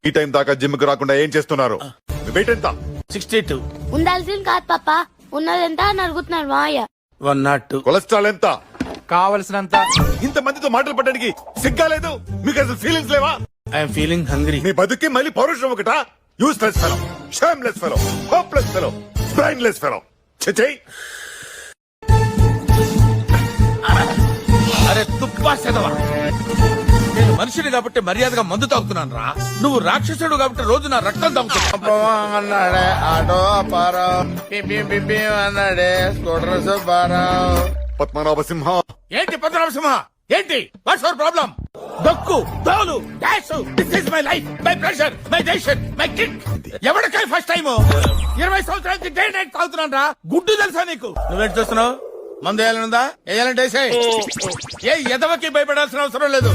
ఈ టైం దాకా జిమ్ కు రాకుండా ఏం చేస్తున్నారు? వెయిట్ ఎంత? 62. ఉండాల్సింది కాదు పాప, ఉన్నదెంత అని అడుగుతున్నాడు మావయ్య. 102. కొలెస్ట్రాల్ ఎంత? కావలసినంత. ఇంత మందితో మాటలు పడడానికి సిగ్గా లేదు? మీకు అసలు ఫీలింగ్స్ లేవా? I'm feeling hungry. మీ బతుకి మళ్ళీ పౌరుషం ఒకటా? Useless fellow, shameless fellow, hopeless fellow, brainless fellow. చే అరే తుప్పా సెదవా, నేను మనిషిని కాబట్టి మర్యాదగా మందు తాగుతున్నాను రా. నువ్వు రాక్షసుడు కాబట్టి రోజు నా రక్తం తాగుతున్నా. అన్నాడే ఆటో అప్పారావు, పిపి అన్నాడే స్కూటర్ సుబ్బారావు. పద్మనాభ సింహ. ఏంటి పద్మనాభ సింహ? ఏంటి వాట్స్ యువర్ ప్రాబ్లం? దక్కు దోలు dash, this is my life, my pressure, my decision, my kick. ఎవరికై ఫస్ట్ టైం 20 సంవత్సరాలకి డే నైట్ తాగుతున్నాను రా. గుడ్డు తెలుసా నీకు? నువ్వేంటి చూస్తున్నావు? మందు వేయాలనుందా? వేయాలంటే ఏ ఎదవకి భయపడాల్సిన అవసరం లేదు.